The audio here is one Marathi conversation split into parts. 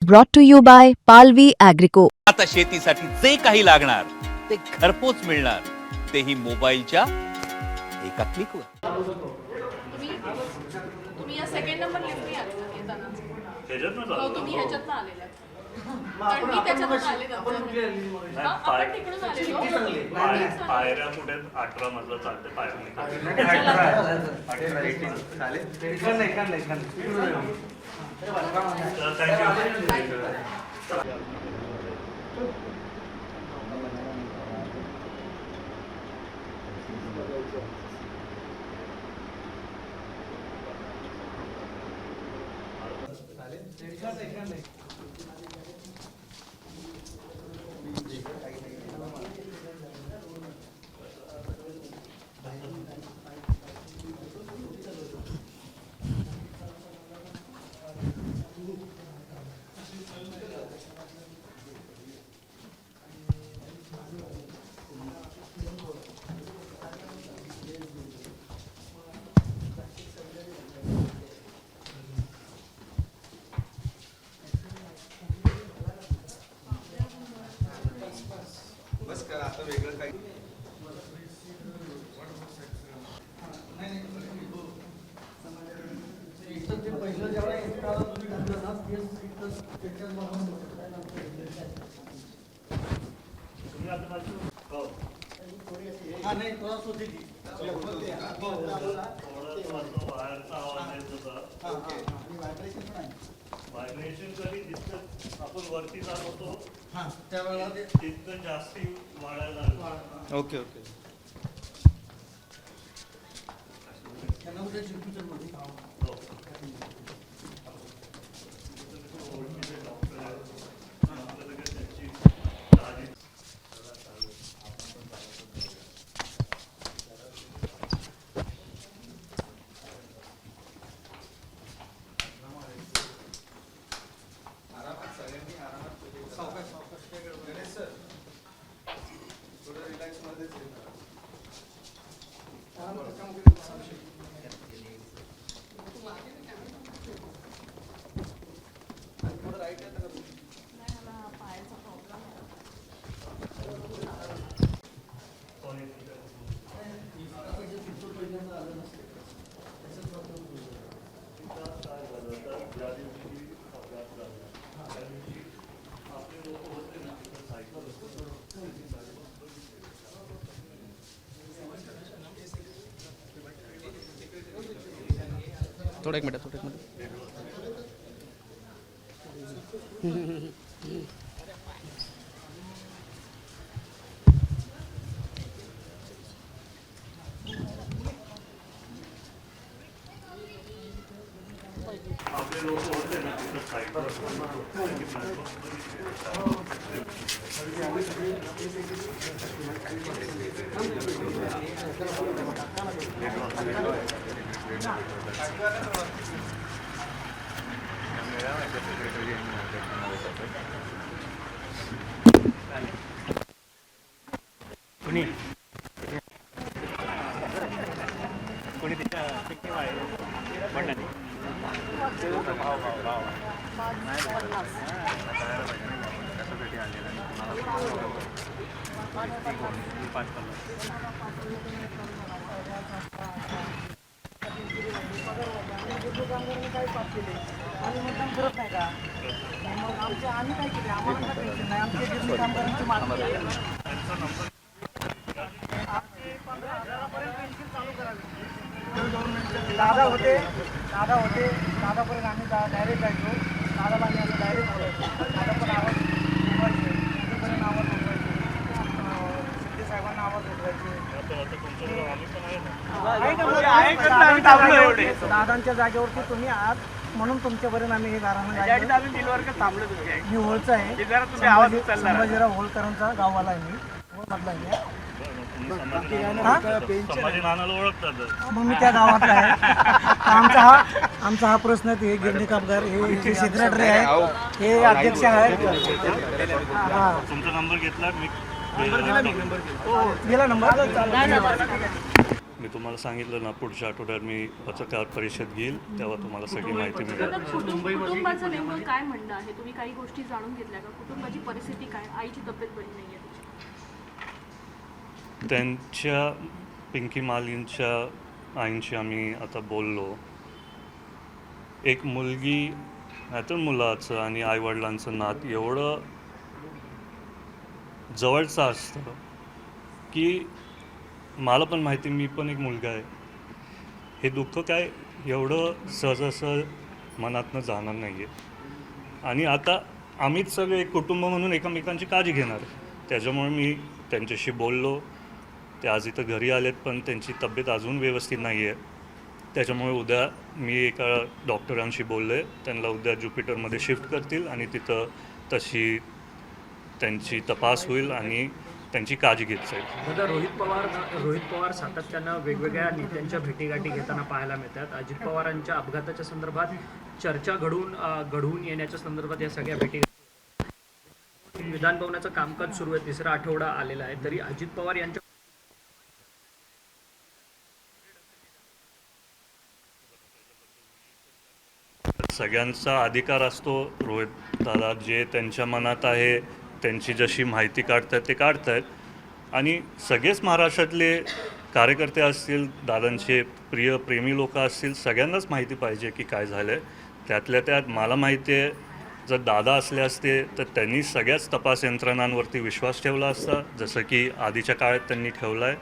brought to you by Palvi Agrico. आता शेतीसाठी जे काही लागणार ते घरपोच मिळणार, तेही मोबाईलच्या एका क्लिकवर. तुम्ही या सेकंड नंबर लिफ्टने आले ना येताना? हो, तुम्ही ह्याच्यातनं आलेला. कारण मी त्याच्यातून आले नंतर. आपण तिकडून आलेलो. पायऱ्या कुठे 18 मजला चालते पायऱ्या. बस करा आता वेगळं काही व्हायब्रेशन कधी जितकं आपण वरती जात होतो त्यावेळेला तितकं जास्ती वाढायला लागलं. ओके ओके थोड़ा एक मिनट आपले लोक होते ना तिथं साईडवर कोणी तिच्या आम्ही मतदान करत नाही का? मग आम्ही काय केले? आम्हाला टेन्शन नाही. आमचे गिरणी कामगारांची मागणी आहे. आमची 15,000पर्यंत पेन्शन चालू करावी. दादा होते दादापर्यंत आम्ही डायरेक्ट जायचो. दादाला आम्ही असं डायरेक्ट बोलायचो. दादा पण आवाज उठवायचे, तिथपर्यंत आवाज उठवायचे, शिंदे साहेबांना आवाज उठवायचे. दादांच्या जागेवरती तुम्ही आज म्हणून तुमच्यापर्यंत आम्ही हे गाराणं मी होळचा आहे. संभाजीराव होळकरांचा गावाला आहे. मी होळमधला आहे. संभाजी नानाला ओळखतात मग मी त्या गावातला आहे. आमचा हा प्रश्न ते गिरणी कामगार हे सेक्रेटरी आहे, हे अध्यक्ष आहेत. तुमचा नंबर घेतला मी गेला नंबर मी तुम्हाला सांगितलं ना, पुढच्या आठवड्यात मी पत्रकार परिषद घेईल, तेव्हा तुम्हाला सगळी माहिती मिळेल. आता कुटुंबाचं नेमकं काय म्हणणं आहे? तुम्ही काही गोष्टी जाणून घेतल्या का? कुटुंबाची परिस्थिती काय? आईची तब्येत बरी नाही आहे तिची. त्यांच्या पिंकी मालींच्या आईंशी आम्ही आता बोललो. एक मुलगी नाहीतर मुलाचं आणि आईवडिलांचं नात एवढं जवळचं असतं की मला पण माहिती, मी पण एक मुलगा आहे. हे दुःख काय एवढं सहजासहज मनातनं जाणार नाही आहे. आणि आता आम्हीच सगळे एक कुटुंब म्हणून एकमेकांची काळजी घेणार. त्याच्यामुळे मी त्यांच्याशी बोललो. ते आज इथं घरी आलेत, पण त्यांची तब्येत अजून व्यवस्थित नाही आहे. त्याच्यामुळे उद्या मी एका डॉक्टरांशी बोललो आहे. त्यांना उद्या ज्युपिटरमध्ये शिफ्ट करतील आणि तिथं तशी त्यांची तपास होईल आणि त्यांची काळजी घेत जाईल. दादा, रोहित पवार सातत्यानं वेगवेगळ्या नेत्यांच्या भेटीगाठी घेताना पाहायला मिळतात. अजित पवारांच्या अपघाताच्या संदर्भात चर्चा घडवून येण्याच्या संदर्भात या सगळ्या भेटी. विधानभवनाचं कामकाज सुरू आहे, 3रा आठवडा आलेला आहे, तरी अजित पवार यांच्या सगळ्यांचा अधिकार असतो. रोहित दादा जे त्यांच्या मनात आहे, त्यांची जशी माहिती काढतात ते काढतात. आणि सगळेच महाराष्ट्रातले कार्यकर्ते असतील, दादांचे प्रेमी लोक असतील, सगळ्यांनाच माहिती पाहिजे की काय झालं आहे. त्यातल्या त्यात मला माहिती आहे, जर दादा असले असते तर त्यांनी सगळ्याच तपास यंत्रणांवरती विश्वास ठेवला असता, जसं की आधीच्या काळात त्यांनी ठेवला आहे.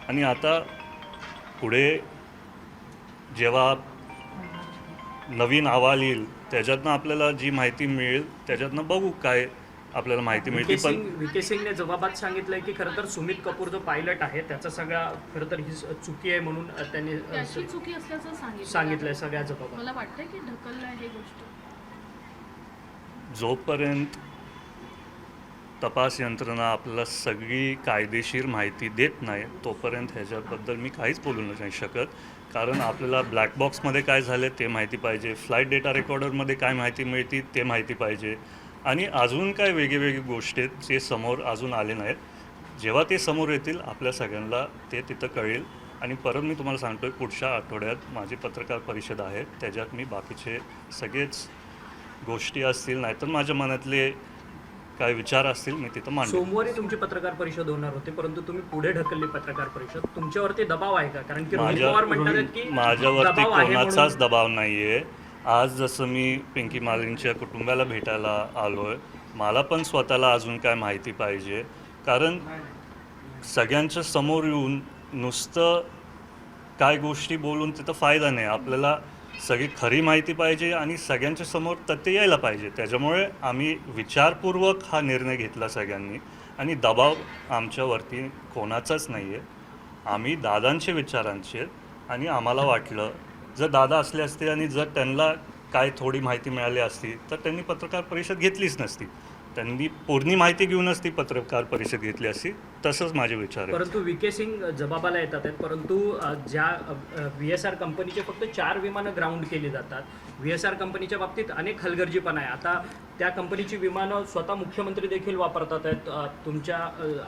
आणि आता पुढे जेव्हा नवीन अहवाल येईल त्याच्यातनं आपल्याला जी माहिती मिळेल त्याच्यातनं बघू काय आपल्याला माहिती मिळते. पण व्ही.के. सिंगने जबाबात सांगितलंय की खरं तर सुमित कपूर जो पायलट आहे त्याचा सगळा खरं तर ही चुकी आहे म्हणून त्यांनी त्याची चुकी असल्याचं सांगितलंय सगळ्या जबाबात. मला वाटतं की ढकललंय हे गोष्ट. जोपर्यंत तपास यंत्रणा आपल्याला सगळी कायदेशीर माहिती देत नाही तोपर्यंत ह्याच्याबद्दल मी काहीच बोलू नाही शकत. कारण आपल्याला ब्लॅक बॉक्समध्ये काय झालं ते माहिती पाहिजे, फ्लाईट डेटा रेकॉर्डरमध्ये काय माहिती मिळते ते माहिती पाहिजे, आणि अजून काय वेगवेगळी गोष्टी आहेत जे समोर अजून आले नाहीत. जेव्हा ते समोर येतील आपल्या सगळ्यांना ते तिथं कळेल. आणि परत मी तुम्हाला सांगतो आहे, पुढच्या आठवड्यात माझी पत्रकार परिषद आहे, त्याच्यात मी बाकीचे सगळेच गोष्टी असतील नाहीतर माझ्या मनातले काय विचार असतील मी तिथं मांडतो. सोमवारी तुमची पत्रकार परिषद होणार होती, परंतु तुम्ही पुढे ढकलली पत्रकार परिषद. तुमच्यावरती दबाव आहे का? कारण की रोहित पवार म्हणतात की माझ्यावरती कोणाचाच दबाव नाही आहे. आज जसं मी पिंकी मालींच्या कुटुंबाला भेटायला आलो आहे, मला पण स्वतःला अजून काय माहिती पाहिजे. कारण सगळ्यांच्या समोर येऊन नुसतं काय गोष्टी बोलून तिथं फायदा नाही. आपल्याला सगळी खरी माहिती पाहिजे आणि सगळ्यांच्या समोर तथ्य यायला पाहिजे. त्याच्यामुळे आम्ही विचारपूर्वक हा निर्णय घेतला सगळ्यांनी. आणि दबाव आमच्यावरती कोणाचाच नाही आहे. आम्ही दादांचे विचारांचे आहेत आणि आम्हाला वाटलं जर दादा असले असते आणि जर त्यांना काय थोडी माहिती मिळाली असती तर त्यांनी पत्रकार परिषद घेतलीच नसती. त्यांनी पूर्ण माहिती घेऊनच ती पत्रकार परिषद घेतली असती. तसंच माझे विचार आहे. परंतु व्ही.के. सिंग जबाबाला येतात आहेत, परंतु ज्या VSR कंपनीचे फक्त 4 विमानं ग्राउंड केली जातात. VSR कंपनीच्या बाबतीत अनेक हलगर्जीपणा आहे. आता त्या कंपनीची विमानं स्वतः मुख्यमंत्री देखील वापरतात आहेत. तुमच्या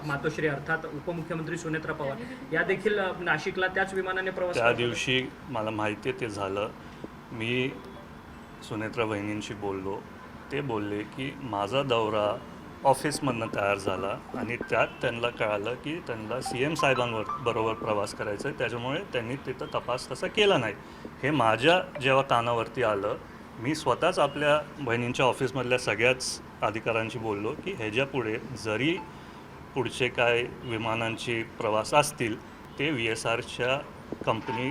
मातोश्री अर्थात उपमुख्यमंत्री सुनेत्रा पवार या देखील नाशिकला त्याच विमानाने प्रवास. त्या दिवशी मला माहिती आहे ते झालं. मी सुनेत्रा वहिनींशी बोललो. ते बोलले की माझा दौरा ऑफिसमधनं तयार झाला आणि त्यात त्यांना कळालं की त्यांना CM साहेबांबरोबर प्रवास करायचा आहे, त्याच्यामुळे त्यांनी तिथं तपास तसा केला नाही. हे माझ्या जेव्हा कानावरती आलं, मी स्वतःच आपल्या बहिणींच्या ऑफिसमधल्या सगळ्याच अधिकाऱ्यांशी बोललो की ह्याच्यापुढे जरी पुढचे काय विमानांचे प्रवास असतील ते VSRच्या कंपनी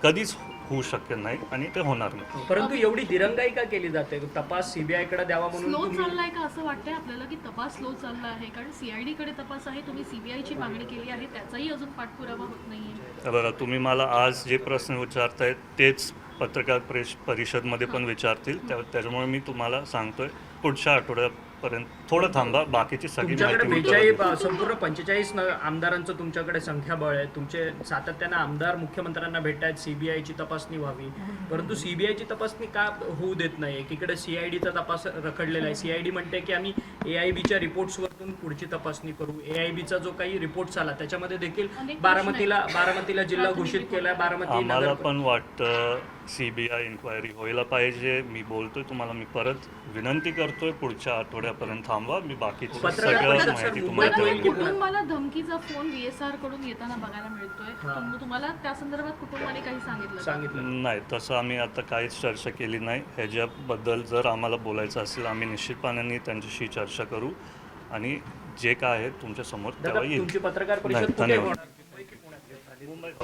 कधीच होऊ शक्य नाही आणि ते होणार नाही. परंतु एवढी दिरंगाई का केली जाते? तपास CBI-कडे द्यावा म्हणून स्लो चाललाय का असं वाटतंय आपल्याला की तपास स्लो चालला आहे? कारण CID कडे तपास आहे, तुम्ही CBI-ची मागणी केली आहे, त्याचाही अजून पाठपुरावा होत नाहीये. बरं, तुम्ही मला आज जे प्रश्न विचारतायत तेच पत्रकार परिषदमध्ये पण विचारतील. त्याच्यामुळे मी तुम्हाला सांगतोय पुढच्या आठवड्यात तोपर्यंत थोडं थांबा, बाकीची सगळी तुमच्याकडे माहिती 45 संपूर्ण 45 आमदारांचं तुमच्याकडे संख्याबळ आहे. तुमचे सातत्यानं आमदार मुख्यमंत्र्यांना भेटतायत सीबीआयची तपासणी व्हावी, परंतु सीबीआयची तपासणी का होऊ देत नाही? एकीकडे सीआयडीचा तपास रखडलेला आहे. सीआयडी म्हणते की आम्ही एआयबीच्या रिपोर्ट्सवरून पुढची तपासणी करू. एआयबीचा जो काही रिपोर्ट आला त्याच्यामध्ये देखील बारामतीला जिल्हा घोषित केलाय. बारामती आम्हाला नगर पण वाटतं सीबीआय इन्क्वायरी व्हायला पाहिजे. मी बोलतोय तुम्हाला, मी परत विनंती करतोय पुढच्या आठवड्यापर्यंत थांबवा. मी बाकीची पत्रकार सगळं परिषद माहिती सर, तुम्हाला मुंबईत देईन. कुटुंबाला धमकीचा फोन VSR कडून येताना बघायला मिळतोय. तुम्हाला त्या संदर्भात कुटुंबाने काही सांगितलं? नाही, तसं आम्ही आता काहीच चर्चा केली नाही. ह्याच्याबद्दल जर आम्हाला बोलायचं असेल आम्ही निश्चितपणे त्यांच्याशी चर्चा करू आणि जे काय आहे तुमच्या समोर दादा, तेव्हा येईल. तुमची पत्रकार परिषद नाही, कुठे धन्यवाद. होणार? मुंबई की पुण्यात? मुंबईत.